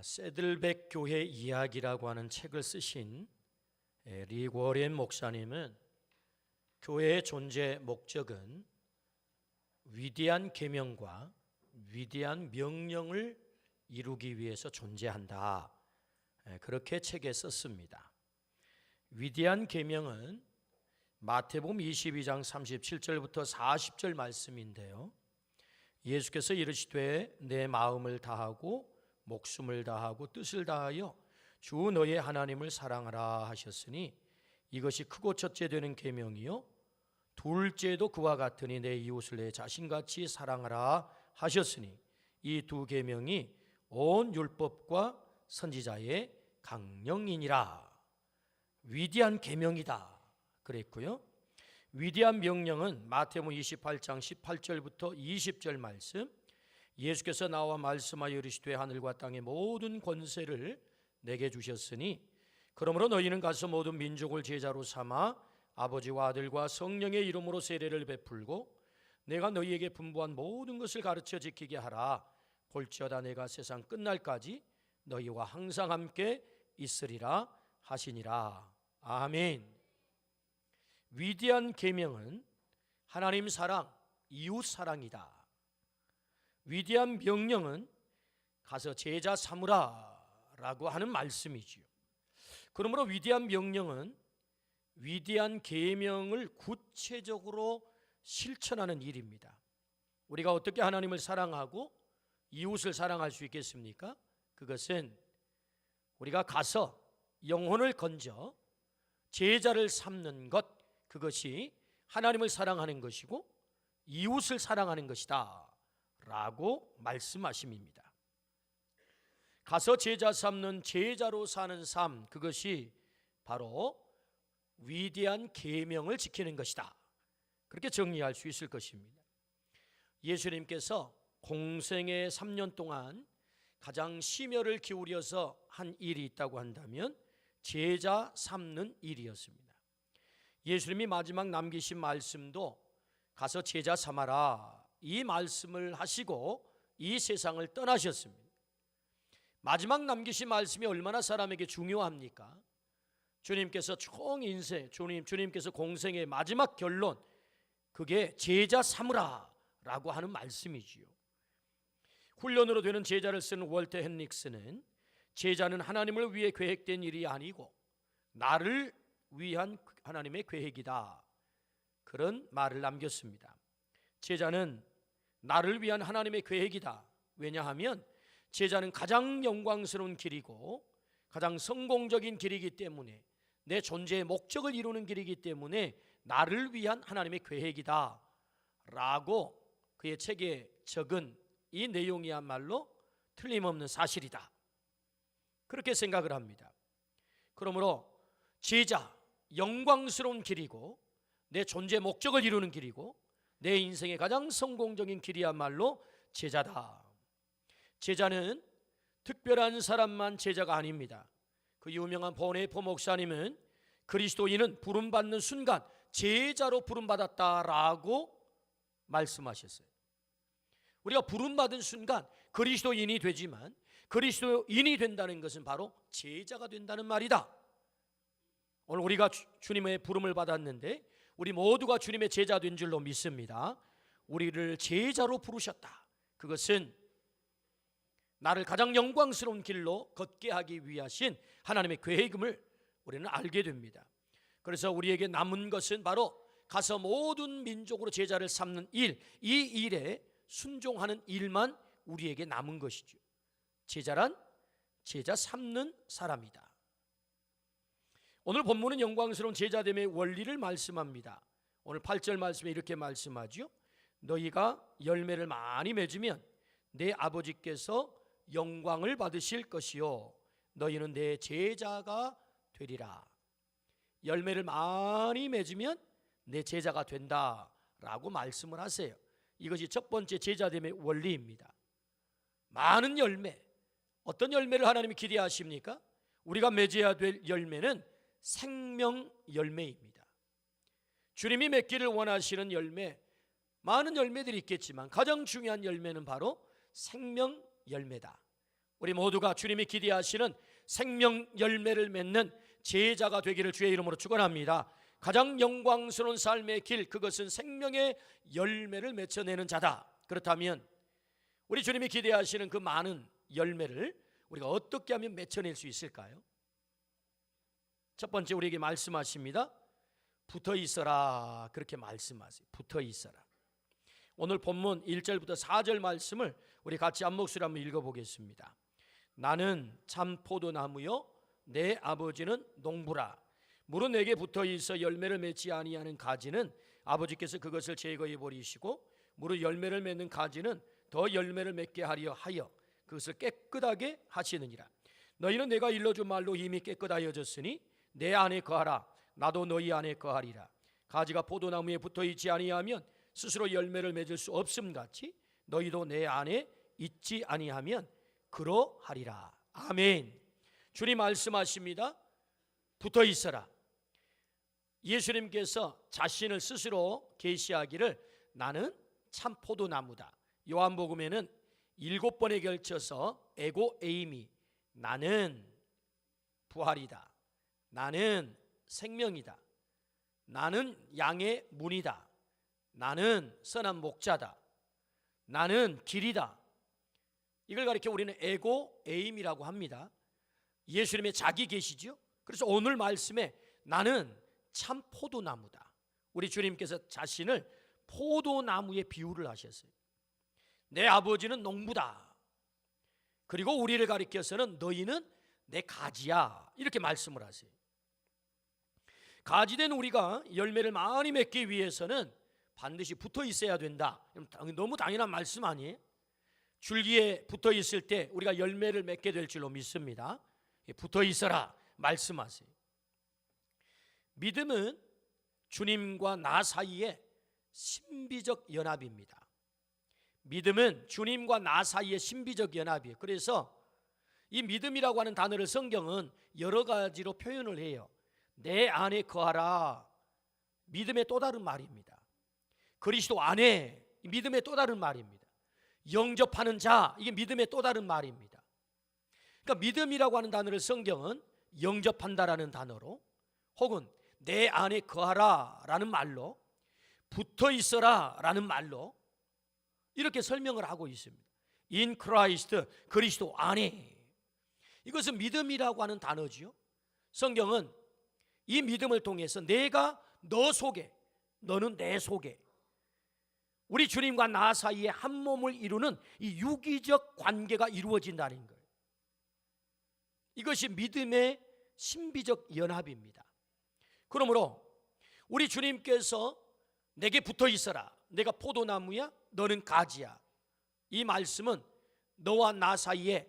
새들백 교회 이야기라고 하는 책을 쓰신 리 워렌 목사님은 교회의 존재 목적은 위대한 계명과 위대한 명령을 이루기 위해서 존재한다, 그렇게 책에 썼습니다. 위대한 계명은 마태복음 22장 37절부터 40절 말씀인데요, 예수께서 이르시되 내 마음을 다하고 목숨을 다하고 뜻을 다하여 주 너의 하나님을 사랑하라 하셨으니 이것이 크고 첫째 되는 계명이요 둘째도 그와 같으니 내 이웃을 내 자신같이 사랑하라 하셨으니 이 두 계명이 온 율법과 선지자의 강령이니라. 위대한 계명이다 그랬고요, 위대한 명령은 마태복음 28장 18절부터 20절 말씀, 예수께서 나와 말씀하여 이르시되 하늘과 땅의 모든 권세를 내게 주셨으니 그러므로 너희는 가서 모든 민족을 제자로 삼아 아버지와 아들과 성령의 이름으로 세례를 베풀고 내가 너희에게 분부한 모든 것을 가르쳐 지키게 하라. 볼지어다 내가 세상 끝날까지 너희와 항상 함께 있으리라 하시니라. 아멘. 위대한 계명은 하나님 사랑, 이웃 사랑이다. 위대한 명령은 가서 제자 삼으라 라고 하는 말씀이지요. 그러므로 위대한 명령은 위대한 계명을 구체적으로 실천하는 일입니다. 우리가 어떻게 하나님을 사랑하고 이웃을 사랑할 수 있겠습니까? 그것은 우리가 가서 영혼을 건져 제자를 삼는 것, 그것이 하나님을 사랑하는 것이고 이웃을 사랑하는 것이다 라고 말씀하십니다. 가서 제자 삼는, 제자로 사는 삶, 그것이 바로 위대한 계명을 지키는 것이다, 그렇게 정리할 수 있을 것입니다. 예수님께서 공생의 3년 동안 가장 심혈을 기울여서 한 일이 있다고 한다면 제자 삼는 일이었습니다. 예수님이 마지막 남기신 말씀도 가서 제자 삼아라, 이 말씀을 하시고 이 세상을 떠나셨습니다. 마지막 남기신 말씀이 얼마나 사람에게 중요합니까? 주님께서 총 인생, 주님께서 공생의 마지막 결론, 그게 제자 삼으라 라고 하는 말씀이지요. 훈련으로 되는 제자를 쓰는 월터 헨릭스는 제자는 하나님을 위해 계획된 일이 아니고 나를 위한 하나님의 계획이다, 그런 말을 남겼습니다. 제자는 나를 위한 하나님의 계획이다. 왜냐하면 제자는 가장 영광스러운 길이고 가장 성공적인 길이기 때문에, 내 존재의 목적을 이루는 길이기 때문에 나를 위한 하나님의 계획이다 라고 그의 책에 적은 이 내용이야말로 틀림없는 사실이다, 그렇게 생각을 합니다. 그러므로 제자, 영광스러운 길이고 내 존재의 목적을 이루는 길이고 내 인생의 가장 성공적인 길이야말로 제자다. 제자는 특별한 사람만 제자가 아닙니다. 그 유명한 보네포 목사님은 그리스도인은 부름받는 순간 제자로 부름받았다라고 말씀하셨어요. 우리가 부름받은 순간 그리스도인이 되지만 그리스도인이 된다는 것은 바로 제자가 된다는 말이다. 오늘 우리가 주님의 부름을 받았는데 우리 모두가 주님의 제자 된 줄로 믿습니다. 우리를 제자로 부르셨다. 그것은 나를 가장 영광스러운 길로 걷게 하기 위하신 하나님의 계획임을 우리는 알게 됩니다. 그래서 우리에게 남은 것은 바로 가서 모든 민족으로 제자를 삼는 일, 이 일에 순종하는 일만 우리에게 남은 것이죠. 제자란 제자 삼는 사람이다. 오늘 본문은 영광스러운 제자됨의 원리를 말씀합니다. 오늘 8절 말씀에 이렇게 말씀하죠. 너희가 열매를 많이 맺으면 내 아버지께서 영광을 받으실 것이요 너희는 내 제자가 되리라. 열매를 많이 맺으면 내 제자가 된다라고 말씀을 하세요. 이것이 첫 번째 제자됨의 원리입니다. 많은 열매, 어떤 열매를 하나님이 기대하십니까? 우리가 맺어야 될 열매는 생명 열매입니다. 주님이 맺기를 원하시는 열매, 많은 열매들이 있겠지만 가장 중요한 열매는 바로 생명 열매다. 우리 모두가 주님이 기대하시는 생명 열매를 맺는 제자가 되기를 주의 이름으로 축원합니다. 가장 영광스러운 삶의 길, 그것은 생명의 열매를 맺어내는 자다. 그렇다면 우리 주님이 기대하시는 그 많은 열매를 우리가 어떻게 하면 맺어낼 수 있을까요? 첫 번째 우리에게 말씀하십니다. 붙어 있어라. 그렇게 말씀하세요. 붙어 있어라. 오늘 본문 1절부터 4절 말씀을 우리 같이 한 목소리로 한번 읽어보겠습니다. 나는 참 포도나무요 내 아버지는 농부라. 물은 내게 붙어 있어 열매를 맺지 아니하는 가지는 아버지께서 그것을 제거해 버리시고 물은 열매를 맺는 가지는 더 열매를 맺게 하려 하여 그것을 깨끗하게 하시느니라. 너희는 내가 일러준 말로 이미 깨끗하여졌으니 내 안에 거하라. 나도 너희 안에 거하리라. 가지가 포도나무에 붙어 있지 아니하면 스스로 열매를 맺을 수 없음 같이 너희도 내 안에 있지 아니하면 그러하리라. 아멘. 주님 말씀하십니다. 붙어 있어라. 예수님께서 자신을 스스로 계시하기를 나는 참 포도나무다. 요한복음에는 7번에 걸쳐서 에고 에이미, 나는 부활이다, 나는 생명이다, 나는 양의 문이다, 나는 선한 목자다, 나는 길이다. 이걸 가리켜 우리는 에고 에임이라고 합니다. 예수님의 자기 계시죠. 그래서 오늘 말씀에 나는 참 포도나무다. 우리 주님께서 자신을 포도나무에 비유를 하셨어요. 내 아버지는 농부다. 그리고 우리를 가리켜서는 너희는 내 가지야. 이렇게 말씀을 하세요. 가지된 우리가 열매를 많이 맺기 위해서는 반드시 붙어 있어야 된다. 너무 당연한 말씀 아니에요? 줄기에 붙어 있을 때 우리가 열매를 맺게 될 줄로 믿습니다. 붙어 있어라 말씀하세요. 믿음은 주님과 나 사이의 신비적 연합입니다. 믿음은 주님과 나 사이의 신비적 연합이에요. 그래서 이 믿음이라고 하는 단어를 성경은 여러 가지로 표현을 해요. 내 안에 거하라. 믿음의 또 다른 말입니다. 그리스도 안에, 믿음의 또 다른 말입니다. 영접하는 자, 이게 믿음의 또 다른 말입니다. 그러니까 믿음이라고 하는 단어를 성경은 영접한다라는 단어로, 혹은 내 안에 거하라라는 말로, 붙어 있어라라는 말로 이렇게 설명을 하고 있습니다. In Christ, 그리스도 안에. 이것은 믿음이라고 하는 단어지요. 성경은 이 믿음을 통해서 내가 너 속에, 너는 내 속에, 우리 주님과 나 사이에 한 몸을 이루는 이 유기적 관계가 이루어진다는 거예요. 이것이 믿음의 신비적 연합입니다. 그러므로 우리 주님께서 내게 붙어 있어라. 내가 포도나무야, 너는 가지야. 이 말씀은 너와 나 사이에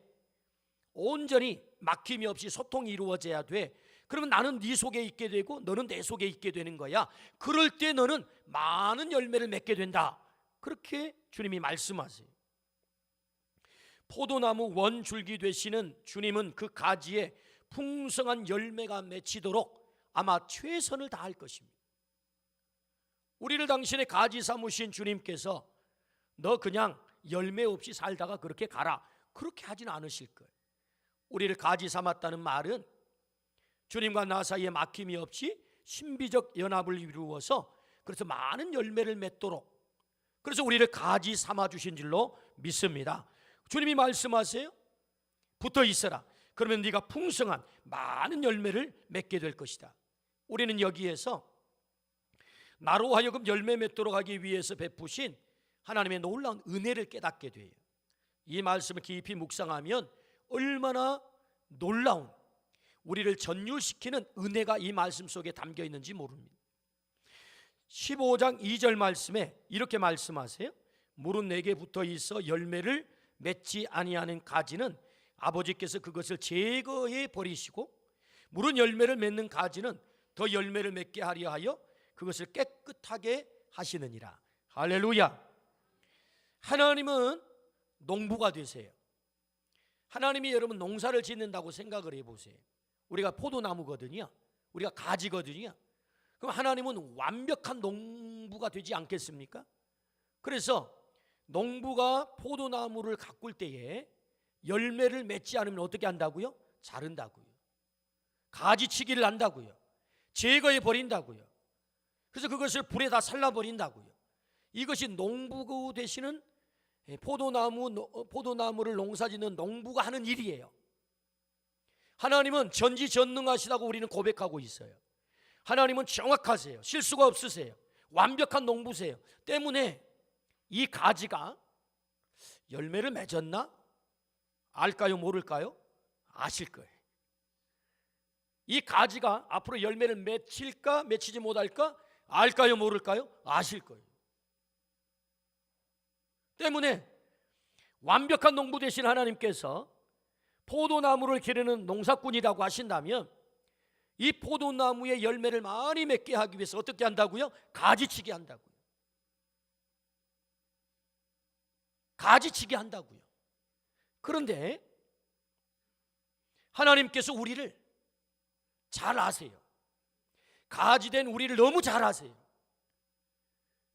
온전히 막힘이 없이 소통이 이루어져야 돼. 그러면 나는 네 속에 있게 되고 너는 내 속에 있게 되는 거야. 그럴 때 너는 많은 열매를 맺게 된다. 그렇게 주님이 말씀하세요. 포도나무 원줄기 되시는 주님은 그 가지에 풍성한 열매가 맺히도록 아마 최선을 다할 것입니다. 우리를 당신의 가지 삼으신 주님께서 너 그냥 열매 없이 살다가 그렇게 가라, 그렇게 하지는 않으실 거예요. 우리를 가지 삼았다는 말은 주님과 나 사이에 막힘이 없이 신비적 연합을 이루어서 그래서 많은 열매를 맺도록, 그래서 우리를 가지 삼아 주신 줄로 믿습니다. 주님이 말씀하세요. 붙어 있어라. 그러면 네가 풍성한 많은 열매를 맺게 될 것이다. 우리는 여기에서 나로 하여금 열매 맺도록 하기 위해서 베푸신 하나님의 놀라운 은혜를 깨닫게 돼요. 이 말씀을 깊이 묵상하면 얼마나 놀라운, 우리를 전율시키는 은혜가 이 말씀 속에 담겨 있는지 모릅니다. 15장 2절 말씀에 이렇게 말씀하세요. 물은 내게 붙어 있어 열매를 맺지 아니하는 가지는 아버지께서 그것을 제거해 버리시고 물은 열매를 맺는 가지는 더 열매를 맺게 하려 하여 그것을 깨끗하게 하시느니라. 할렐루야. 하나님은 농부가 되세요. 하나님이 여러분 농사를 짓는다고 생각을 해보세요. 우리가 포도나무거든요. 우리가 가지거든요. 그럼 하나님은 완벽한 농부가 되지 않겠습니까? 그래서 농부가 포도나무를 가꿀 때에 열매를 맺지 않으면 어떻게 한다고요? 자른다고요. 가지치기를 한다고요. 제거해 버린다고요. 그래서 그것을 불에다 살라버린다고요. 이것이 농부 되시는 포도나무를 농사짓는 농부가 하는 일이에요. 하나님은 전지전능하시다고 우리는 고백하고 있어요. 하나님은 정확하세요. 실수가 없으세요. 완벽한 농부세요. 때문에 이 가지가 열매를 맺었나? 알까요? 모를까요? 아실 거예요. 이 가지가 앞으로 열매를 맺힐까? 맺히지 못할까? 알까요? 모를까요? 아실 거예요. 때문에 완벽한 농부 되신 하나님께서 포도나무를 기르는 농사꾼이라고 하신다면 이 포도나무의 열매를 많이 맺게 하기 위해서 어떻게 한다고요? 가지치기 한다고요. 가지치기 한다고요. 그런데 하나님께서 우리를 잘 아세요. 가지된 우리를 너무 잘 아세요.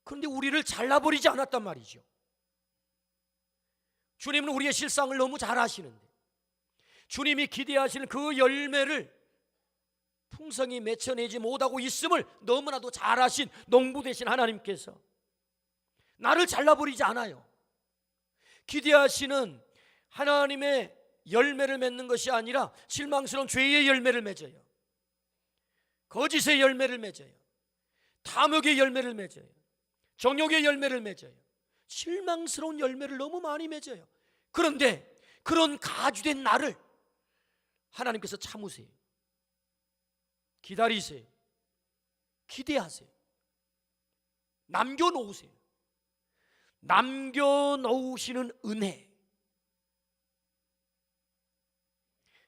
그런데 우리를 잘라버리지 않았단 말이죠. 주님은 우리의 실상을 너무 잘 아시는데 주님이 기대하시는 그 열매를 풍성히 맺혀내지 못하고 있음을 너무나도 잘 아신 농부 되신 하나님께서 나를 잘라버리지 않아요. 기대하시는 하나님의 열매를 맺는 것이 아니라 실망스러운 죄의 열매를 맺어요. 거짓의 열매를 맺어요. 탐욕의 열매를 맺어요. 정욕의 열매를 맺어요. 실망스러운 열매를 너무 많이 맺어요. 그런데 그런 가주된 나를 하나님께서 참으세요. 기다리세요. 기대하세요. 남겨놓으세요. 남겨놓으시는 은혜,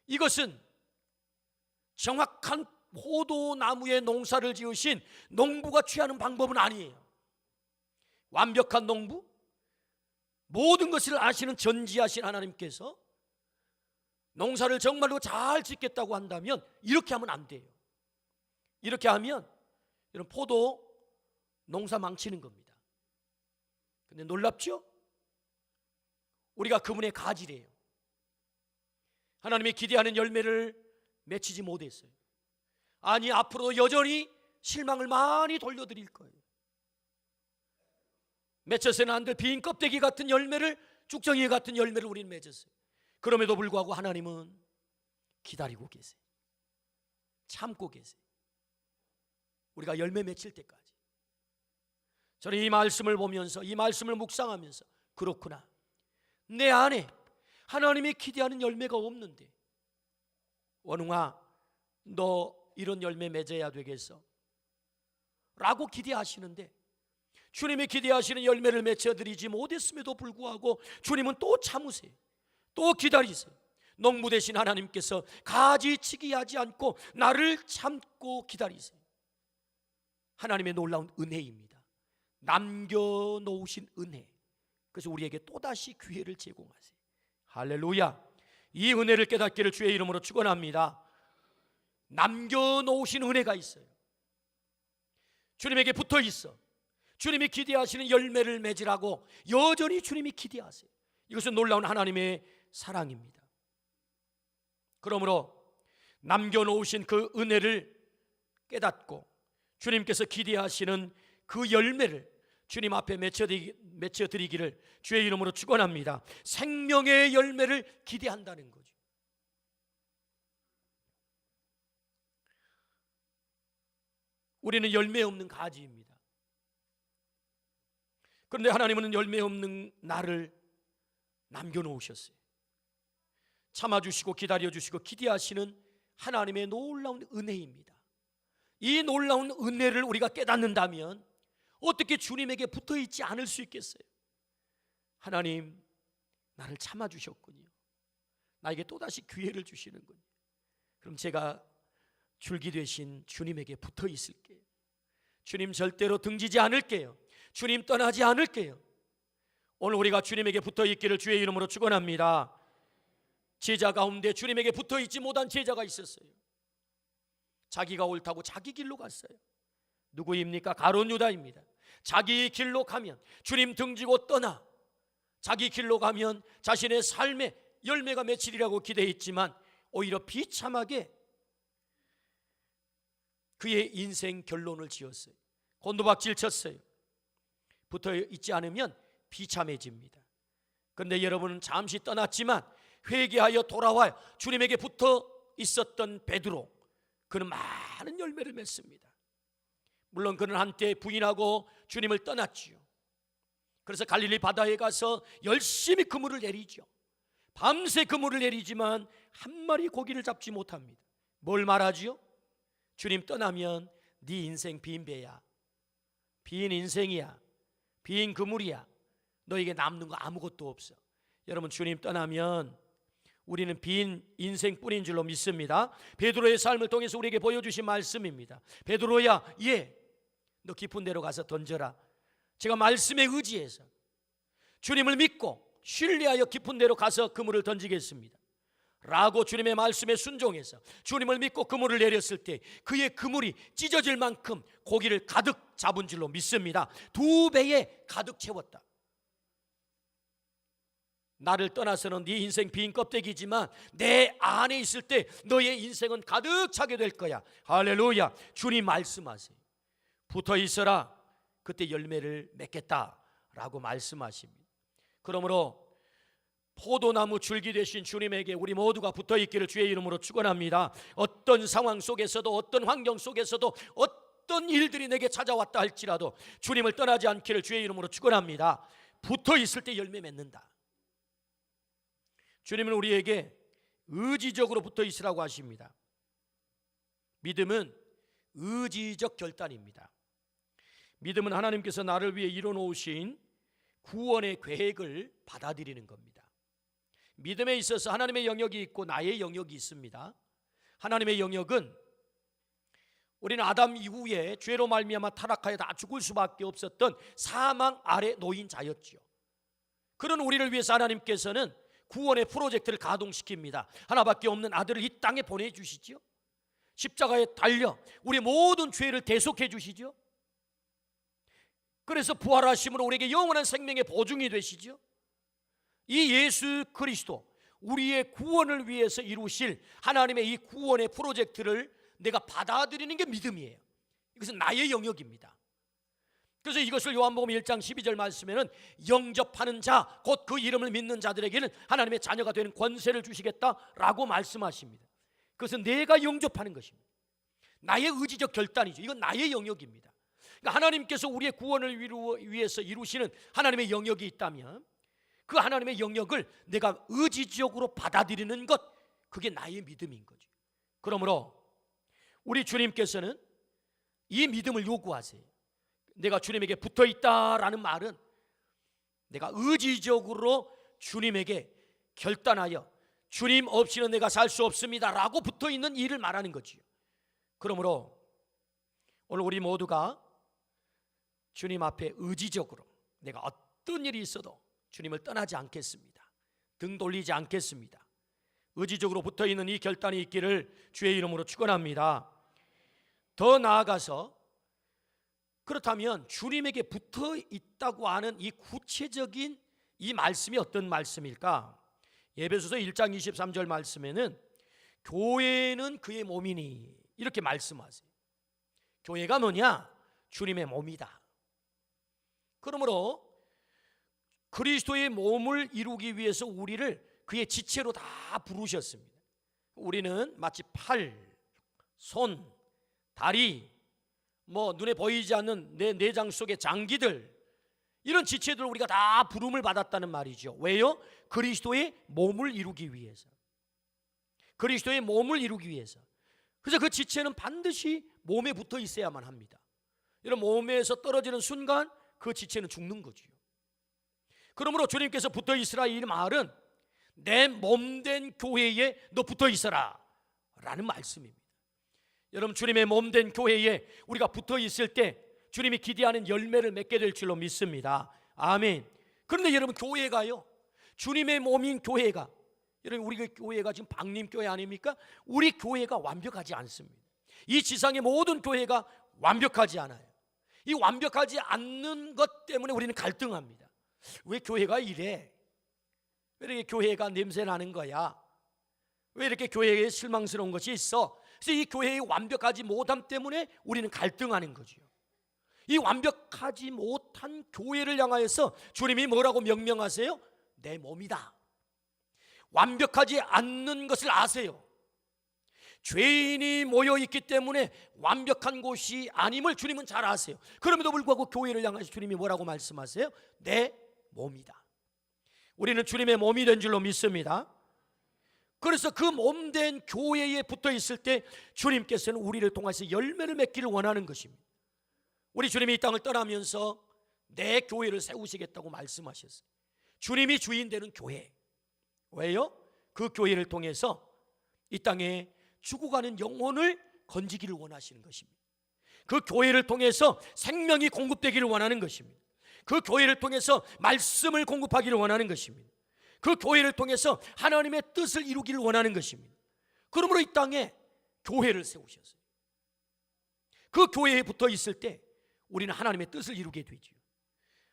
이것은 정확한 포도나무의 농사를 지으신 농부가 취하는 방법은 아니에요. 완벽한 농부, 모든 것을 아시는 전지하신 하나님께서 농사를 정말로 잘 짓겠다고 한다면 이렇게 하면 안 돼요. 이렇게 하면 이런 포도 농사 망치는 겁니다. 근데 놀랍죠? 우리가 그분의 가지래요. 하나님이 기대하는 열매를 맺히지 못했어요. 아니, 앞으로 여전히 실망을 많이 돌려드릴 거예요. 맺혀서는 안 될 빈 껍데기 같은 열매를, 쭉정이 같은 열매를 우리는 맺었어요. 그럼에도 불구하고 하나님은 기다리고 계세요. 참고 계세요. 우리가 열매 맺힐 때까지. 저는 이 말씀을 보면서, 이 말씀을 묵상하면서, 그렇구나, 내 안에 하나님이 기대하는 열매가 없는데 원웅아, 너 이런 열매 맺어야 되겠어 라고 기대하시는데 주님이 기대하시는 열매를 맺혀드리지 못했음에도 불구하고 주님은 또 참으세요. 또 기다리세요. 농부 되신 하나님께서 가지치기 하지 않고 나를 참고 기다리세요. 하나님의 놀라운 은혜입니다. 남겨놓으신 은혜. 그래서 우리에게 또다시 기회를 제공하세요. 할렐루야. 이 은혜를 깨닫기를 주의 이름으로 축원합니다. 남겨놓으신 은혜가 있어요. 주님에게 붙어 있어. 주님이 기대하시는 열매를 맺으라고 여전히 주님이 기대하세요. 이것은 놀라운 하나님의 사랑입니다. 그러므로 남겨놓으신 그 은혜를 깨닫고 주님께서 기대하시는 그 열매를 주님 앞에 맺혀드리기를 주의 이름으로 축원합니다. 생명의 열매를 기대한다는 거죠. 우리는 열매 없는 가지입니다. 그런데 하나님은 열매 없는 나를 남겨놓으셨어요. 참아주시고 기다려주시고 기대하시는 하나님의 놀라운 은혜입니다. 이 놀라운 은혜를 우리가 깨닫는다면 어떻게 주님에게 붙어있지 않을 수 있겠어요? 하나님, 나를 참아주셨군요. 나에게 또다시 기회를 주시는군요. 그럼 제가 줄기 되신 주님에게 붙어있을게요. 주님 절대로 등지지 않을게요. 주님 떠나지 않을게요. 오늘 우리가 주님에게 붙어있기를 주의 이름으로 축원합니다. 제자 가운데 주님에게 붙어있지 못한 제자가 있었어요. 자기가 옳다고 자기 길로 갔어요. 누구입니까? 가룟 유다입니다. 자기 길로 가면 주님 등지고 떠나 자기 길로 가면 자신의 삶에 열매가 맺히리라고 기대했지만 오히려 비참하게 그의 인생 결론을 지었어요. 곤두박질 쳤어요. 붙어 있지 않으면 비참해집니다. 그런데 여러분은 잠시 떠났지만 회개하여 돌아와 주님에게 붙어 있었던 베드로, 그는 많은 열매를 맺습니다. 물론 그는 한때 부인하고 주님을 떠났지요. 그래서 갈릴리 바다에 가서 열심히 그물을 내리죠. 밤새 그물을 내리지만 한 마리 고기를 잡지 못합니다. 뭘 말하지요? 주님 떠나면 네 인생 빈 배야, 빈 인생이야, 빈 그물이야. 너에게 남는 거 아무것도 없어. 여러분, 주님 떠나면 우리는 빈 인생뿐인 줄로 믿습니다. 베드로의 삶을 통해서 우리에게 보여주신 말씀입니다. 베드로야, 너 깊은 데로 가서 던져라. 제가 말씀에 의지해서 주님을 믿고 신뢰하여 깊은 데로 가서 그물을 던지겠습니다 라고 주님의 말씀에 순종해서 주님을 믿고 그물을 내렸을 때 그의 그물이 찢어질 만큼 고기를 가득 잡은 줄로 믿습니다. 2배에 가득 채웠다. 나를 떠나서는 네 인생 빈 껍데기지만 내 안에 있을 때 너의 인생은 가득 차게 될 거야. 할렐루야. 주님 말씀하세요. 붙어 있어라. 그때 열매를 맺겠다라고 말씀하십니다. 그러므로 포도나무 줄기 되신 주님에게 우리 모두가 붙어 있기를 주의 이름으로 축원합니다. 어떤 상황 속에서도, 어떤 환경 속에서도, 어떤 일들이 내게 찾아왔다 할지라도 주님을 떠나지 않기를 주의 이름으로 축원합니다. 붙어 있을 때 열매 맺는다. 주님은 우리에게 의지적으로 붙어 있으라고 하십니다. 믿음은 의지적 결단입니다. 믿음은 하나님께서 나를 위해 이뤄놓으신 구원의 계획을 받아들이는 겁니다. 믿음에 있어서 하나님의 영역이 있고 나의 영역이 있습니다. 하나님의 영역은 우리는 아담 이후에 죄로 말미암아 타락하여 다 죽을 수밖에 없었던 사망 아래 놓인 자였지요. 그런 우리를 위해서 하나님께서는 구원의 프로젝트를 가동시킵니다. 하나밖에 없는 아들을 이 땅에 보내주시죠. 십자가에 달려 우리 모든 죄를 대속해 주시죠. 그래서 부활하심으로 우리에게 영원한 생명의 보증이 되시죠. 이 예수 그리스도, 우리의 구원을 위해서 이루실 하나님의 이 구원의 프로젝트를 내가 받아들이는 게 믿음이에요. 이것은 나의 영역입니다. 그래서 이것을 요한복음 1장 12절 말씀에는 영접하는 자, 곧 그 이름을 믿는 자들에게는 하나님의 자녀가 되는 권세를 주시겠다라고 말씀하십니다. 그것은 내가 영접하는 것입니다. 나의 의지적 결단이죠. 이건 나의 영역입니다. 그러니까 하나님께서 우리의 구원을 위해서 이루시는 하나님의 영역이 있다면 그 하나님의 영역을 내가 의지적으로 받아들이는 것, 그게 나의 믿음인 거죠. 그러므로 우리 주님께서는 이 믿음을 요구하세요. 내가 주님에게 붙어있다라는 말은 내가 의지적으로 주님에게 결단하여 주님 없이는 내가 살 수 없습니다 라고 붙어있는 일을 말하는 거지요. 그러므로 오늘 우리 모두가 주님 앞에 의지적으로 내가 어떤 일이 있어도 주님을 떠나지 않겠습니다. 등 돌리지 않겠습니다. 의지적으로 붙어있는 이 결단이 있기를 주의 이름으로 축원합니다. 더 나아가서 그렇다면 주님에게 붙어 있다고 하는 이 구체적인 이 말씀이 어떤 말씀일까? 에베소서 1장 23절 말씀에는 교회는 그의 몸이니 이렇게 말씀하세요. 교회가 뭐냐? 주님의 몸이다. 그러므로 그리스도의 몸을 이루기 위해서 우리를 그의 지체로 다 부르셨습니다. 우리는 마치 팔, 손, 다리, 눈에 보이지 않는 내 내장 속의 장기들, 이런 지체들을 우리가 다 부름을 받았다는 말이죠. 왜요? 그리스도의 몸을 이루기 위해서. 그리스도의 몸을 이루기 위해서. 그래서 그 지체는 반드시 몸에 붙어 있어야만 합니다. 이런 몸에서 떨어지는 순간 그 지체는 죽는 거지요. 그러므로 주님께서 붙어 있으라 이 말은 내 몸된 교회에 너 붙어 있어라 라는 말씀입니다. 여러분, 주님의 몸된 교회에 우리가 붙어 있을 때 주님이 기대하는 열매를 맺게 될 줄로 믿습니다. 아멘. 그런데 여러분, 교회가요, 주님의 몸인 교회가, 여러분 우리 교회가 지금 방림교회 아닙니까? 우리 교회가 완벽하지 않습니다. 이 지상의 모든 교회가 완벽하지 않아요. 이 완벽하지 않는 것 때문에 우리는 갈등합니다. 왜 교회가 이래? 왜 이렇게 교회가 냄새 나는 거야? 왜 이렇게 교회에 실망스러운 것이 있어? 그래서 이 교회의 완벽하지 못함 때문에 우리는 갈등하는 거죠. 이 완벽하지 못한 교회를 향하여서 주님이 뭐라고 명명하세요? 내 몸이다. 완벽하지 않는 것을 아세요. 죄인이 모여있기 때문에 완벽한 곳이 아님을 주님은 잘 아세요. 그럼에도 불구하고 교회를 향해서 주님이 뭐라고 말씀하세요? 내 몸이다. 우리는 주님의 몸이 된 줄로 믿습니다. 그래서 그 몸된 교회에 붙어 있을 때 주님께서는 우리를 통해서 열매를 맺기를 원하는 것입니다. 우리 주님이 이 땅을 떠나면서 내 교회를 세우시겠다고 말씀하셨어요. 주님이 주인 되는 교회. 왜요? 그 교회를 통해서 이 땅에 죽어가는 영혼을 건지기를 원하시는 것입니다. 그 교회를 통해서 생명이 공급되기를 원하는 것입니다. 그 교회를 통해서 말씀을 공급하기를 원하는 것입니다. 그 교회를 통해서 하나님의 뜻을 이루기를 원하는 것입니다. 그러므로 이 땅에 교회를 세우셨어요. 그 교회에 붙어 있을 때 우리는 하나님의 뜻을 이루게 되죠.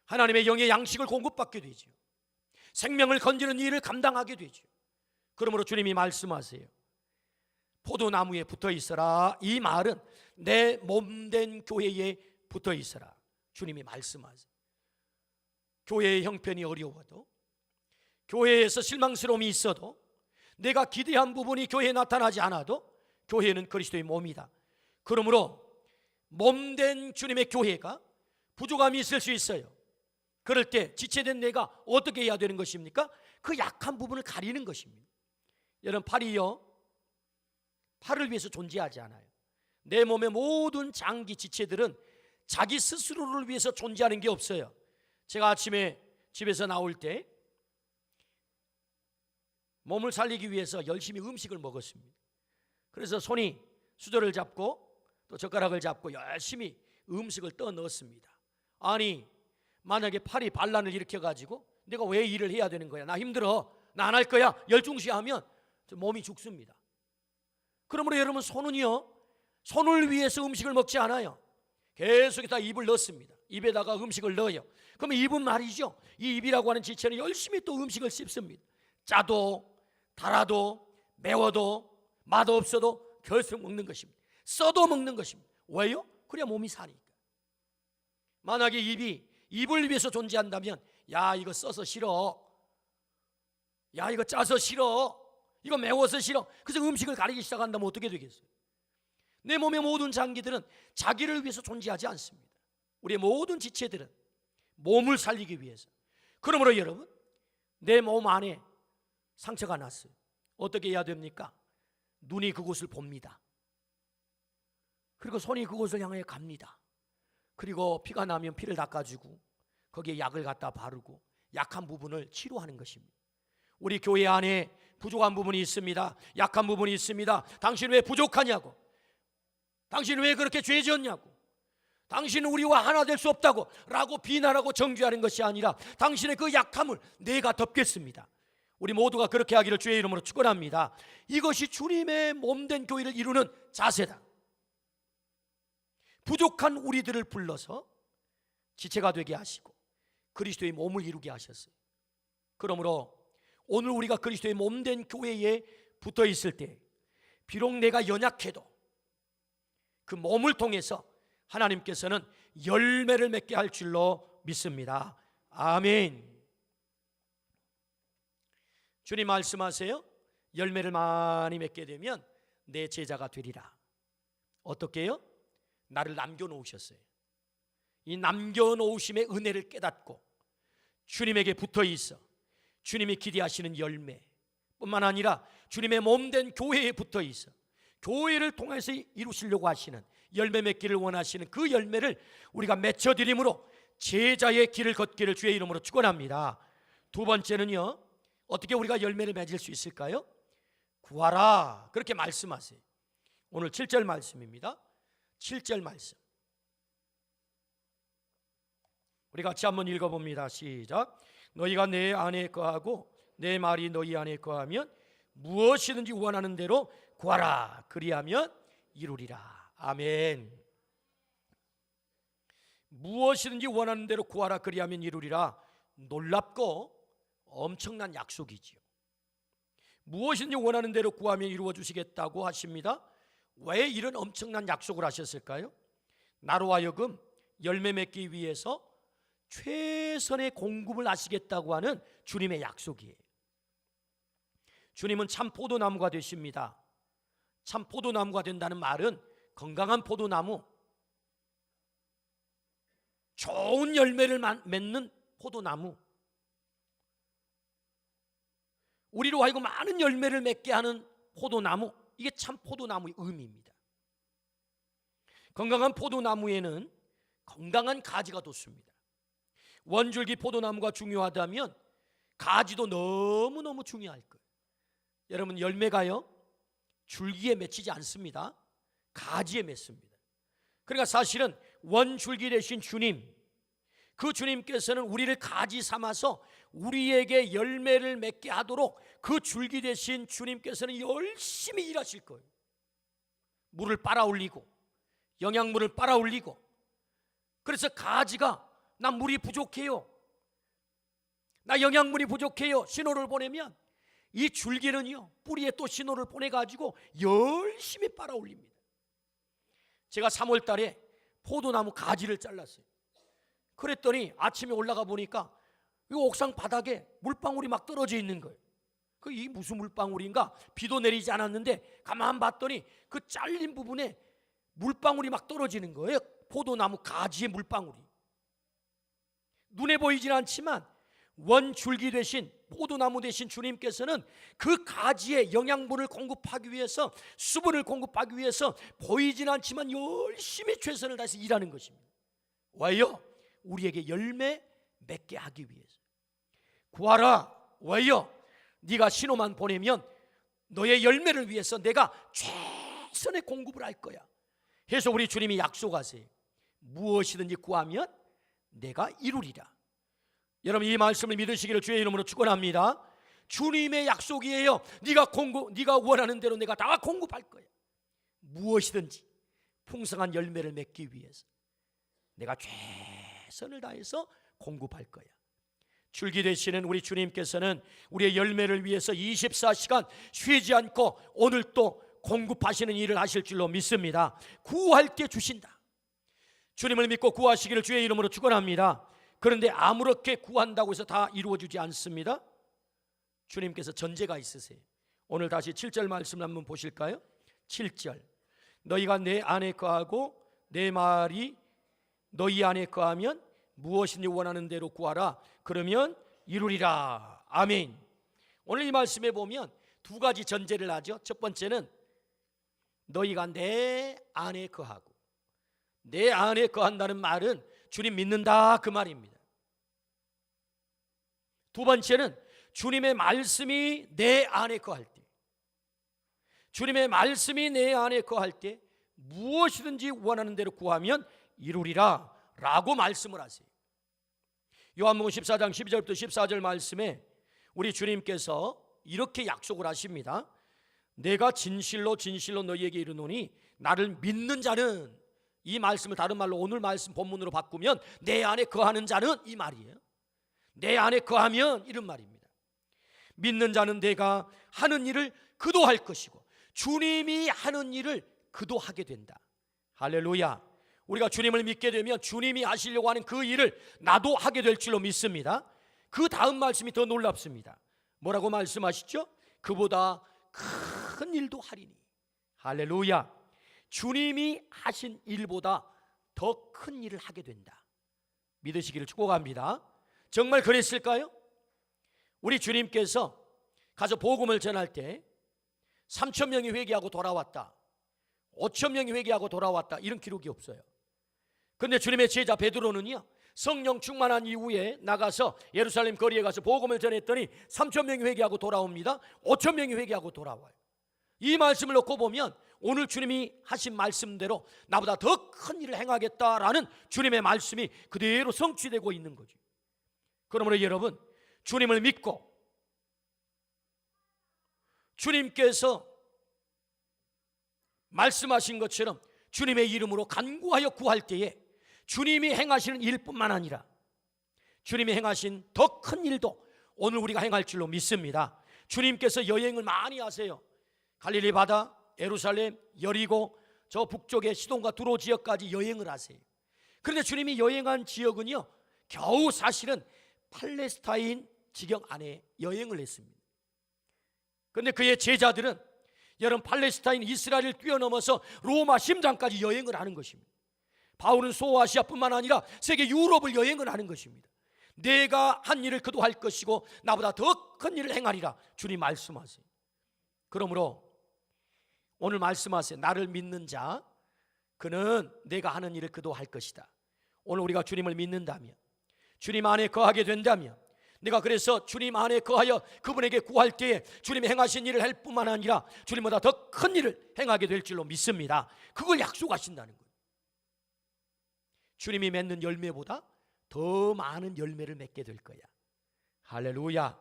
하나님의 영의 양식을 공급받게 되죠. 생명을 건지는 일을 감당하게 되죠. 그러므로 주님이 말씀하세요. 포도나무에 붙어 있어라. 이 말은 내 몸된 교회에 붙어 있어라. 주님이 말씀하세요. 교회의 형편이 어려워도, 교회에서 실망스러움이 있어도, 내가 기대한 부분이 교회에 나타나지 않아도 교회는 그리스도의 몸이다. 그러므로 몸된 주님의 교회가 부족함이 있을 수 있어요. 그럴 때 지체된 내가 어떻게 해야 되는 것입니까? 그 약한 부분을 가리는 것입니다. 여러분, 팔을 위해서 존재하지 않아요. 내 몸의 모든 장기 지체들은 자기 스스로를 위해서 존재하는 게 없어요. 제가 아침에 집에서 나올 때 몸을 살리기 위해서 열심히 음식을 먹었습니다. 그래서 손이 수저를 잡고 또 젓가락을 잡고 열심히 음식을 떠 넣었습니다. 아니, 만약에 팔이 반란을 일으켜가지고 내가 왜 일을 해야 되는 거야? 나 힘들어, 나 안 할 거야, 열중시하면 몸이 죽습니다. 그러므로 여러분, 손을 위해서 음식을 먹지 않아요. 계속해서 입을 넣습니다. 입에다가 음식을 넣어요. 그러면 입은 말이죠, 이 입이라고 하는 지체는 열심히 또 음식을 씹습니다. 짜도 달아도 매워도 맛없어도 계속 먹는 것입니다. 써도 먹는 것입니다. 왜요? 그래야 몸이 사니까. 만약에 입을 위해서 존재한다면, 야, 이거 써서 싫어, 야, 이거 짜서 싫어, 이거 매워서 싫어, 그래서 음식을 가리기 시작한다면 어떻게 되겠어요? 내 몸의 모든 장기들은 자기를 위해서 존재하지 않습니다. 우리의 모든 지체들은 몸을 살리기 위해서. 그러므로 여러분, 내 몸 안에 상처가 났어요. 어떻게 해야 됩니까? 눈이 그곳을 봅니다. 그리고 손이 그곳을 향해 갑니다. 그리고 피가 나면 피를 닦아주고 거기에 약을 갖다 바르고 약한 부분을 치료하는 것입니다. 우리 교회 안에 부족한 부분이 있습니다. 약한 부분이 있습니다. 당신 왜 부족하냐고, 당신 왜 그렇게 죄 지었냐고, 당신은 우리와 하나 될 수 없다고 라고 비난하고 정죄하는 것이 아니라 당신의 그 약함을 내가 덮겠습니다. 우리 모두가 그렇게 하기를 주의 이름으로 축원합니다. 이것이 주님의 몸된 교회를 이루는 자세다. 부족한 우리들을 불러서 지체가 되게 하시고 그리스도의 몸을 이루게 하셨어요. 그러므로 오늘 우리가 그리스도의 몸된 교회에 붙어 있을 때 비록 내가 연약해도 그 몸을 통해서 하나님께서는 열매를 맺게 할 줄로 믿습니다. 아멘. 주님 말씀하세요. 열매를 많이 맺게 되면 내 제자가 되리라. 어떻게 해요? 나를 남겨놓으셨어요. 이 남겨놓으심의 은혜를 깨닫고 주님에게 붙어 있어 주님이 기대하시는 열매 뿐만 아니라 주님의 몸된 교회에 붙어 있어 교회를 통해서 이루시려고 하시는 열매 맺기를 원하시는 그 열매를 우리가 맺혀드림으로 제자의 길을 걷기를 주의 이름으로 축원합니다. 두 번째는요, 어떻게 우리가 열매를 맺을 수 있을까요? 구하라, 그렇게 말씀하세요. 오늘 7절 말씀입니다. 7절 말씀 우리 같이 한번 읽어봅니다. 시작. 너희가 내 안에 거하고 내 말이 너희 안에 거하면 무엇이든지 원하는 대로 구하라, 그리하면 이루리라. 아멘. 무엇이든지 원하는 대로 구하라, 그리하면 이루리라. 놀랍고 엄청난 약속이지요. 무엇이든지 원하는 대로 구하면 이루어 주시겠다고 하십니다. 왜 이런 엄청난 약속을 하셨을까요? 나로 하여금 열매 맺기 위해서 최선의 공급을 하시겠다고 하는 주님의 약속이에요. 주님은 참 포도나무가 되십니다. 참 포도나무가 된다는 말은 건강한 포도나무, 좋은 열매를 맺는 포도나무, 우리로 하여금 많은 열매를 맺게 하는 포도나무, 이게 참 포도나무의 의미입니다. 건강한 포도나무에는 건강한 가지가 돋습니다. 원줄기 포도나무가 중요하다면 가지도 너무너무 중요할 거예요. 여러분, 열매가요 줄기에 맺히지 않습니다. 가지에 맺습니다. 그러니까 사실은 원줄기 되신 주님, 그 주님께서는 우리를 가지 삼아서 우리에게 열매를 맺게 하도록 그 줄기 되신 주님께서는 열심히 일하실 거예요. 물을 빨아올리고 영양분을 빨아올리고. 그래서 가지가 나 물이 부족해요, 나 영양분이 부족해요 신호를 보내면 이 줄기는요 뿌리에 또 신호를 보내가지고 열심히 빨아올립니다. 제가 3월 달에 포도나무 가지를 잘랐어요. 그랬더니 아침에 올라가 보니까 이 옥상 바닥에 물방울이 막 떨어져 있는 거예요. 이 무슨 물방울인가? 비도 내리지 않았는데 가만 봤더니 그 잘린 부분에 물방울이 막 떨어지는 거예요. 포도나무 가지의 물방울이. 눈에 보이진 않지만 원줄기 되신 포도나무 되신 주님께서는 그 가지에 영양분을 공급하기 위해서, 수분을 공급하기 위해서 보이진 않지만 열심히 최선을 다해서 일하는 것입니다. 왜요? 우리에게 열매 맺게 하기 위해서. 구하라. 왜요? 네가 신호만 보내면 너의 열매를 위해서 내가 최선의 공급을 할 거야 해서 우리 주님이 약속하세요. 무엇이든지 구하면 내가 이루리라. 여러분, 이 말씀을 믿으시기를 주의 이름으로 축원합니다. 주님의 약속이에요. 네가 원하는 대로 내가 다 공급할 거야. 무엇이든지 풍성한 열매를 맺기 위해서 내가 최선을 다해서 공급할 거야. 줄기 되시는 우리 주님께서는 우리의 열매를 위해서 24시간 쉬지 않고 오늘 또 공급하시는 일을 하실 줄로 믿습니다. 구할 때 주신다. 주님을 믿고 구하시기를 주의 이름으로 축원합니다. 그런데 아무렇게 구한다고 해서 다 이루어지지 않습니다. 주님께서 전제가 있으세요. 오늘 다시 7절 말씀을 한번 보실까요? 7절, 너희가 내 안에 거하고 내 말이 너희 안에 거하면 무엇이든지 원하는 대로 구하라. 그러면 이루리라. 아멘. 오늘 이 말씀에 보면 두 가지 전제를 하죠. 첫 번째는 너희가 내 안에 거하고, 내 안에 거한다는 말은 주님 믿는다 그 말입니다. 두 번째는 주님의 말씀이 내 안에 거할 때, 주님의 말씀이 내 안에 거할 때 무엇이든지 원하는 대로 구하면 이루리라 라고 말씀을 하세요. 요한복음 14장 12절부터 14절 말씀에 우리 주님께서 이렇게 약속을 하십니다. 내가 진실로 진실로 너희에게 이르노니 나를 믿는 자는, 이 말씀을 다른 말로 오늘 말씀 본문으로 바꾸면 내 안에 거하는 자는, 이 말이에요. 내 안에 거하면 이런 말입니다. 믿는 자는 내가 하는 일을 그도 할 것이고 주님이 하는 일을 그도 하게 된다. 할렐루야. 우리가 주님을 믿게 되면 주님이 하시려고 하는 그 일을 나도 하게 될 줄로 믿습니다. 그 다음 말씀이 더 놀랍습니다. 뭐라고 말씀하시죠? 그보다 큰 일도 하리니. 할렐루야. 주님이 하신 일보다 더 큰 일을 하게 된다. 믿으시기를 축복합니다. 정말 그랬을까요? 우리 주님께서 가서 복음을 전할 때 3,000명이 회개하고 돌아왔다, 5,000명이 회개하고 돌아왔다, 이런 기록이 없어요. 그런데 주님의 제자 베드로는요, 성령 충만한 이후에 나가서 예루살렘 거리에 가서 복음을 전했더니 3,000명이 회개하고 돌아옵니다. 5,000명이 회개하고 돌아와요. 이 말씀을 놓고 보면 오늘 주님이 하신 말씀대로 나보다 더 큰 일을 행하겠다라는 주님의 말씀이 그대로 성취되고 있는 거죠. 그러므로 여러분, 주님을 믿고 주님께서 말씀하신 것처럼 주님의 이름으로 간구하여 구할 때에 주님이 행하시는 일뿐만 아니라 주님이 행하신 더 큰 일도 오늘 우리가 행할 줄로 믿습니다. 주님께서 여행을 많이 하세요. 갈릴리 바다, 예루살렘, 여리고, 저 북쪽의 시돈과 두로 지역까지 여행을 하세요. 그런데 주님이 여행한 지역은요, 겨우 사실은 팔레스타인 지경 안에 여행을 했습니다. 그런데 그의 제자들은 여러분 팔레스타인 이스라엘을 뛰어넘어서 로마 심장까지 여행을 하는 것입니다. 바울은 소아시아뿐만 아니라 세계 유럽을 여행을 하는 것입니다. 내가 한 일을 그도 할 것이고 나보다 더 큰 일을 행하리라 주님 말씀하세요. 그러므로 오늘 말씀하세요. 나를 믿는 자 그는 내가 하는 일을 그도 할 것이다. 오늘 우리가 주님을 믿는다면, 주님 안에 거하게 된다면, 내가 그래서 주님 안에 거하여 그분에게 구할 때에 주님이 행하신 일을 할 뿐만 아니라 주님보다 더 큰 일을 행하게 될 줄로 믿습니다. 그걸 약속하신다는 거예요. 주님이 맺는 열매보다 더 많은 열매를 맺게 될 거야. 할렐루야.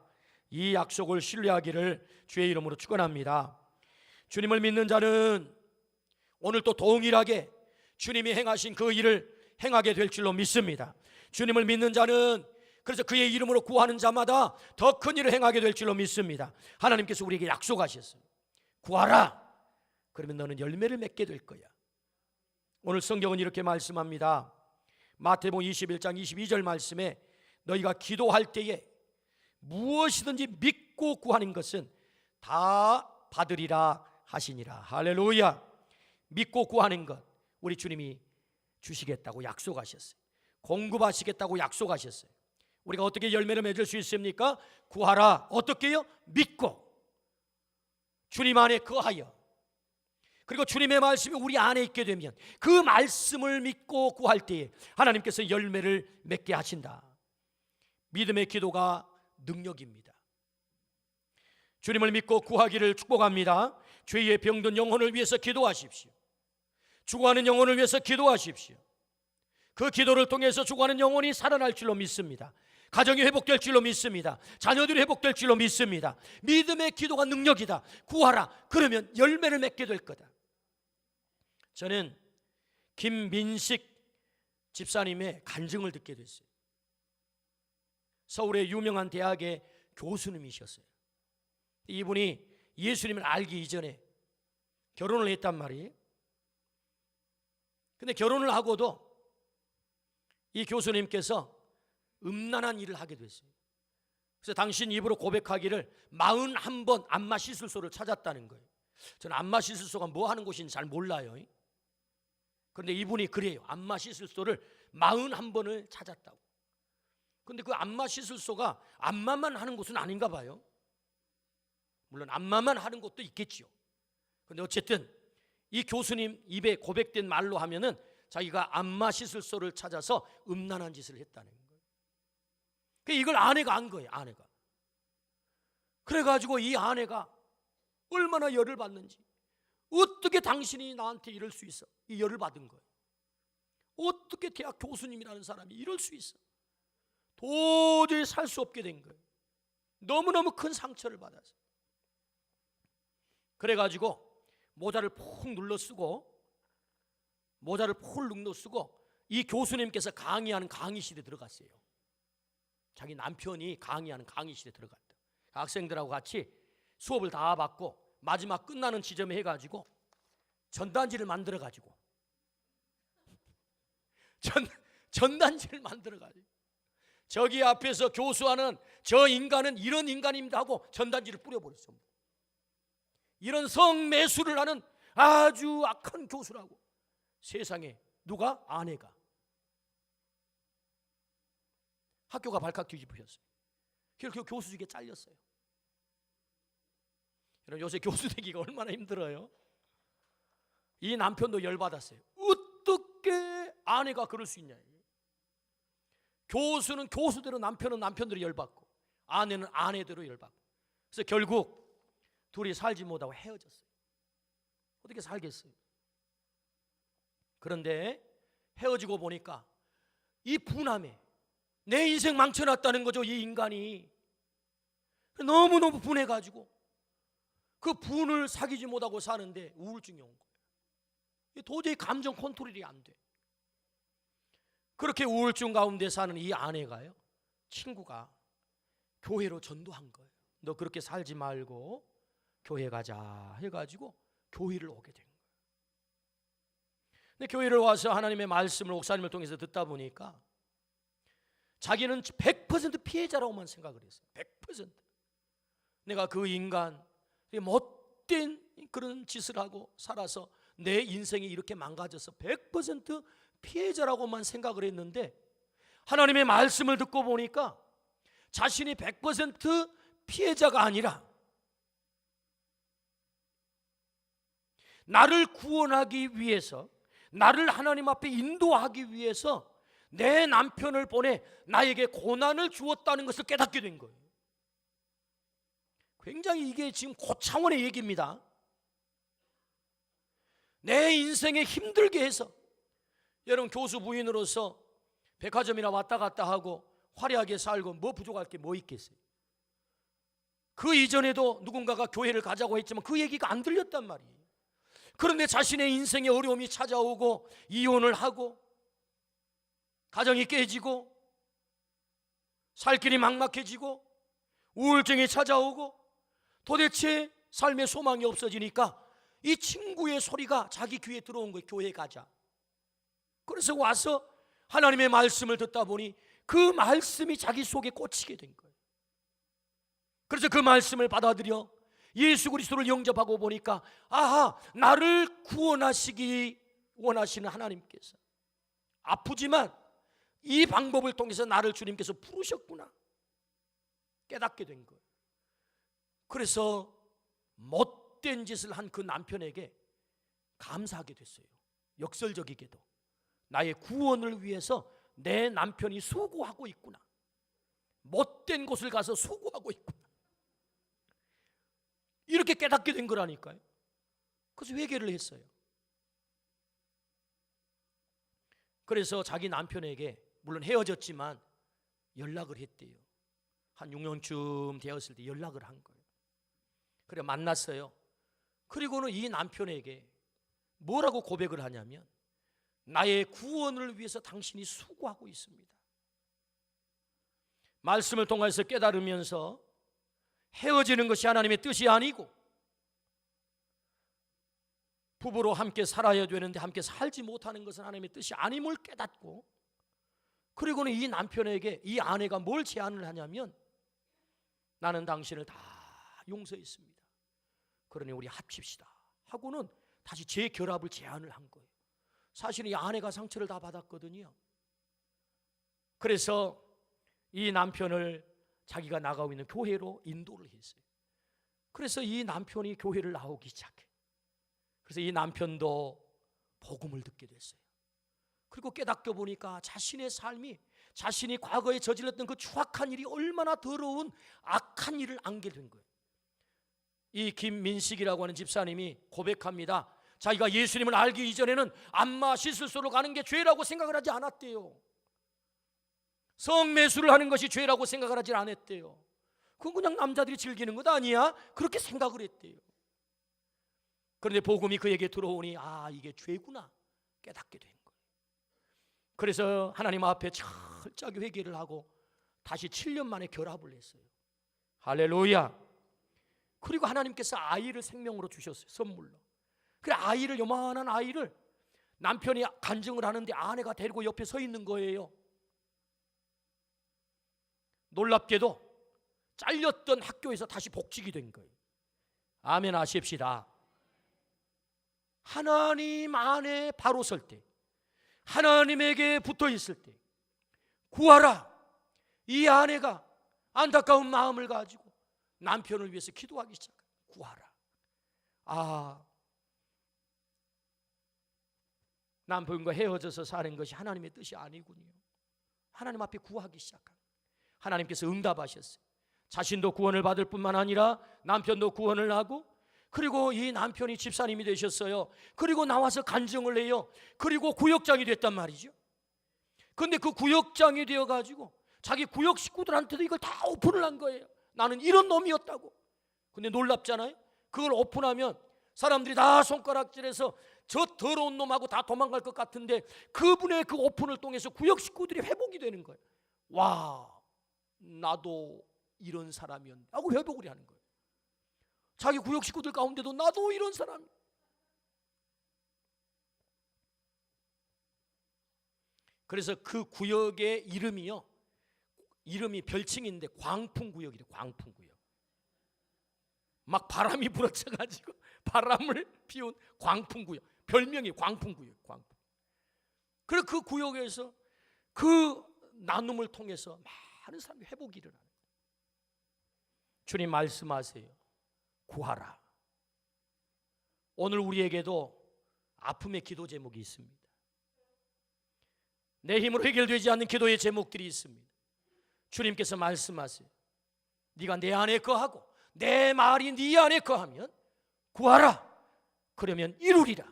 이 약속을 신뢰하기를 주의 이름으로 축원합니다. 주님을 믿는 자는 오늘 또 동일하게 주님이 행하신 그 일을 행하게 될 줄로 믿습니다. 주님을 믿는 자는 그래서 그의 이름으로 구하는 자마다 더 큰 일을 행하게 될 줄로 믿습니다. 하나님께서 우리에게 약속하셨어요. 구하라. 그러면 너는 열매를 맺게 될 거야. 오늘 성경은 이렇게 말씀합니다. 마태복음 21장 22절 말씀에 너희가 기도할 때에 무엇이든지 믿고 구하는 것은 다 받으리라 하시니라. 할렐루야. 믿고 구하는 것 우리 주님이 주시겠다고 약속하셨어요. 공급하시겠다고 약속하셨어요. 우리가 어떻게 열매를 맺을 수 있습니까? 구하라. 어떻게요? 믿고 주님 안에 거하여, 그리고 주님의 말씀이 우리 안에 있게 되면 그 말씀을 믿고 구할 때에 하나님께서 열매를 맺게 하신다. 믿음의 기도가 능력입니다. 주님을 믿고 구하기를 축복합니다. 죄의 병든 영혼을 위해서 기도하십시오. 죽어가는 영혼을 위해서 기도하십시오. 그 기도를 통해서 죽어가는 영혼이 살아날 줄로 믿습니다. 가정이 회복될 줄로 믿습니다. 자녀들이 회복될 줄로 믿습니다. 믿음의 기도가 능력이다. 구하라. 그러면 열매를 맺게 될 거다. 저는 김민식 집사님의 간증을 듣게 됐어요. 서울의 유명한 대학의 교수님이셨어요. 이분이 예수님을 알기 이전에 결혼을 했단 말이에요. 근데 결혼을 하고도 이 교수님께서 음란한 일을 하게 됐어요. 그래서 당신 입으로 고백하기를 41번 안마 시술소를 찾았다는 거예요. 저는 안마 시술소가 뭐 하는 곳인지 잘 몰라요. 그런데 이분이 그래요. 안마 시술소를 41번을 찾았다고. 그런데 그 안마 시술소가 안마만 하는 곳은 아닌가 봐요. 물론 안마만 하는 곳도 있겠지요. 그런데 어쨌든 이 교수님 입에 고백된 말로 하면은 자기가 안마 시술소를 찾아서 음란한 짓을 했다는 거예요. 이걸 아내가 안 거예요. 아내가. 그래가지고 이 아내가 얼마나 열을 받는지, 어떻게 당신이 나한테 이럴 수 있어? 이 열을 받은 거예요. 어떻게 대학 교수님이라는 사람이 이럴 수 있어? 도저히 살 수 없게 된 거예요. 너무너무 큰 상처를 받아서. 그래가지고 모자를 푹 눌러 쓰고 이 교수님께서 강의하는 강의실에 들어갔어요. 자기 남편이 강의하는 강의실에 들어갔다. 학생들하고 같이 수업을 다 받고 마지막 끝나는 지점에 해가지고 전단지를 만들어가지고 전단지를 만들어가지고 저기 앞에서 교수하는 저 인간은 이런 인간입니다 하고 전단지를 뿌려버렸어. 이런 성매수를 하는 아주 악한 교수라고. 세상에 누가? 아내가. 학교가 발칵 뒤집으셨어요. 그래서 교수직에 잘렸어요. 여러분 요새 교수 되기가 얼마나 힘들어요. 이 남편도 열받았어요. 어떻게 아내가 그럴 수 있냐. 교수는 교수대로, 남편은 남편대로 열받고, 아내는 아내대로 열받고. 그래서 결국 둘이 살지 못하고 헤어졌어요. 어떻게 살겠어요? 그런데 헤어지고 보니까 이 분함에 내 인생 망쳐놨다는 거죠. 이 인간이 너무너무 분해가지고 그 분을 사귀지 못하고 사는데 우울증이 온 거예요. 도저히 감정 컨트롤이 안 돼. 그렇게 우울증 가운데 사는 이 아내가요, 친구가 교회로 전도한 거예요. 너 그렇게 살지 말고 교회 가자 해가지고 교회를 오게 된 거예요. 근데 교회를 와서 하나님의 말씀을 목사님을 통해서 듣다 보니까 자기는 100% 피해자라고만 생각을 했어요. 100%. 내가 그 인간 못된 그런 짓을 하고 살아서 내 인생이 이렇게 망가져서 100% 피해자라고만 생각을 했는데, 하나님의 말씀을 듣고 보니까 자신이 100% 피해자가 아니라 나를 구원하기 위해서, 나를 하나님 앞에 인도하기 위해서 내 남편을 보내 나에게 고난을 주었다는 것을 깨닫게 된 거예요. 굉장히 이게 지금 고차원의 얘기입니다. 내 인생에 힘들게 해서, 여러분 교수 부인으로서 백화점이나 왔다 갔다 하고 화려하게 살고 뭐 부족할 게 뭐 있겠어요? 그 이전에도 누군가가 교회를 가자고 했지만 그 얘기가 안 들렸단 말이에요. 그런데 자신의 인생에 어려움이 찾아오고 이혼을 하고 가정이 깨지고 살 길이 막막해지고 우울증이 찾아오고 도대체 삶의 소망이 없어지니까 이 친구의 소리가 자기 귀에 들어온 거예요. 교회 가자. 그래서 와서 하나님의 말씀을 듣다 보니 그 말씀이 자기 속에 꽂히게 된 거예요. 그래서 그 말씀을 받아들여 예수 그리스도를 영접하고 보니까, 아하, 나를 구원하시기 원하시는 하나님께서 아프지만 이 방법을 통해서 나를 주님께서 부르셨구나 깨닫게 된 거예요. 그래서 못된 짓을 한 그 남편에게 감사하게 됐어요. 역설적이게도 나의 구원을 위해서 내 남편이 수고하고 있구나, 못된 곳을 가서 수고하고 있구나, 이렇게 깨닫게 된 거라니까요. 그래서 회개를 했어요. 그래서 자기 남편에게 물론 헤어졌지만 연락을 했대요. 한 6년쯤 되었을 때 연락을 한 거예요. 그래 만났어요. 그리고는 이 남편에게 뭐라고 고백을 하냐면, 나의 구원을 위해서 당신이 수고하고 있습니다. 말씀을 통해서 깨달으면서 헤어지는 것이 하나님의 뜻이 아니고 부부로 함께 살아야 되는데 함께 살지 못하는 것은 하나님의 뜻이 아님을 깨닫고, 그리고는 이 남편에게 이 아내가 뭘 제안을 하냐면, 나는 당신을 다 용서했습니다. 그러니 우리 합칩시다 하고는 다시 재결합을 제안을 한 거예요. 사실은 이 아내가 상처를 다 받았거든요. 그래서 이 남편을 자기가 나가고 있는 교회로 인도를 했어요. 그래서 이 남편이 교회를 나오기 시작해. 그래서 이 남편도 복음을 듣게 됐어요. 그리고 깨닫게 보니까 자신의 삶이, 자신이 과거에 저질렀던 그 추악한 일이 얼마나 더러운 악한 일을 안게 된 거예요. 이 김민식이라고 하는 집사님이 고백합니다. 자기가 예수님을 알기 이전에는 안마 시술소로 가는 게 죄라고 생각을 하지 않았대요. 성매수를 하는 것이 죄라고 생각을 하지 않았대요. 그건 그냥 남자들이 즐기는 것 아니야? 그렇게 생각을 했대요. 그런데 복음이 그에게 들어오니 아, 이게 죄구나 깨닫게 된 거예요. 그래서 하나님 앞에 철저하게 회개를 하고 다시 7년 만에 결합을 했어요. 할렐루야. 그리고 하나님께서 아이를 생명으로 주셨어요. 선물로. 그래 아이를, 요만한 아이를 남편이 간증을 하는데 아내가 데리고 옆에 서 있는 거예요. 놀랍게도 잘렸던 학교에서 다시 복직이 된 거예요. 아멘 하십시다. 하나님 안에 바로 설 때, 하나님에게 붙어 있을 때 구하라. 이 아내가 안타까운 마음을 가지고 남편을 위해서 기도하기 시작합니다. 구하라. 아, 남편과 헤어져서 사는 것이 하나님의 뜻이 아니군요. 하나님 앞에 구하기 시작합니다. 하나님께서 응답하셨어요. 자신도 구원을 받을 뿐만 아니라 남편도 구원을 하고, 그리고 이 남편이 집사님이 되셨어요. 그리고 나와서 간증을 해요. 그리고 구역장이 됐단 말이죠. 그런데 그 구역장이 되어가지고 자기 구역 식구들한테도 이걸 다 오픈을 한 거예요. 나는 이런 놈이었다고. 근데 놀랍잖아요. 그걸 오픈하면 사람들이 다 손가락질해서 저 더러운 놈하고 다 도망갈 것 같은데 그분의 그 오픈을 통해서 구역 식구들이 회복이 되는 거예요. 와, 나도 이런 사람이었는데 하고 회복을 하는 거예요. 자기 구역 식구들 가운데도 나도 이런 사람. 그래서 그 구역의 이름이요, 이름이 별칭인데 광풍구역이래요. 광풍구역. 막 바람이 불어쳐가지고 바람을 피운 광풍구역. 별명이 광풍구역. 광풍. 그리고 그 구역에서 그 나눔을 통해서 많은 사람이 회복이 일어나는 거예요. 주님 말씀하세요. 구하라. 오늘 우리에게도 아픔의 기도 제목이 있습니다. 내 힘으로 해결되지 않는 기도의 제목들이 있습니다. 주님께서 말씀하세요. 네가 내 안에 거하고 내 말이 네 안에 거하면 구하라. 그러면 이루리라.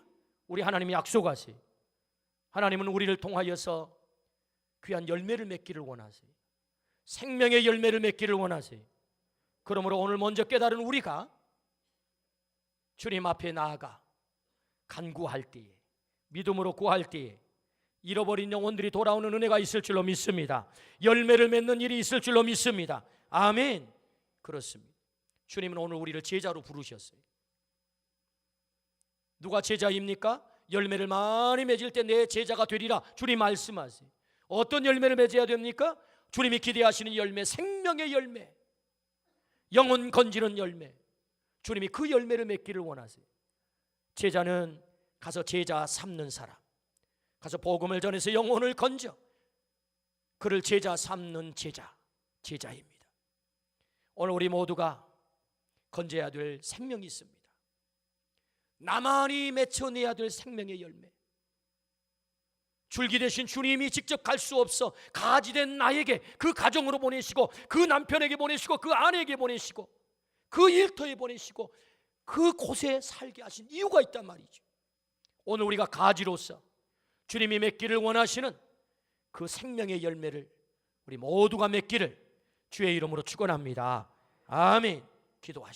우리 하나님이 약속하세요. 하나님은 우리를 통하여서 귀한 열매를 맺기를 원하세요. 생명의 열매를 맺기를 원하세요. 그러므로 오늘 먼저 깨달은 우리가 주님 앞에 나아가 간구할 때에, 믿음으로 구할 때에 잃어버린 영혼들이 돌아오는 은혜가 있을 줄로 믿습니다. 열매를 맺는 일이 있을 줄로 믿습니다. 아멘. 그렇습니다. 주님은 오늘 우리를 제자로 부르셨어요. 누가 제자입니까? 열매를 많이 맺을 때 내 제자가 되리라 주님 말씀하세요. 어떤 열매를 맺어야 됩니까? 주님이 기대하시는 열매, 생명의 열매, 영혼 건지는 열매. 주님이 그 열매를 맺기를 원하세요. 제자는 가서 제자 삼는 사람, 가서 복음을 전해서 영혼을 건져 그를 제자 삼는 제자입니다. 오늘 우리 모두가 건져야 될 생명이 있습니다. 나만이 맺혀내야 될 생명의 열매. 줄기 되신 주님이 직접 갈 수 없어 가지된 나에게, 그 가정으로 보내시고, 그 남편에게 보내시고, 그 아내에게 보내시고, 그 일터에 보내시고, 그 곳에 살게 하신 이유가 있단 말이죠. 오늘 우리가 가지로서 주님이 맺기를 원하시는 그 생명의 열매를 우리 모두가 맺기를 주의 이름으로 축원합니다. 아멘. 기도하시죠.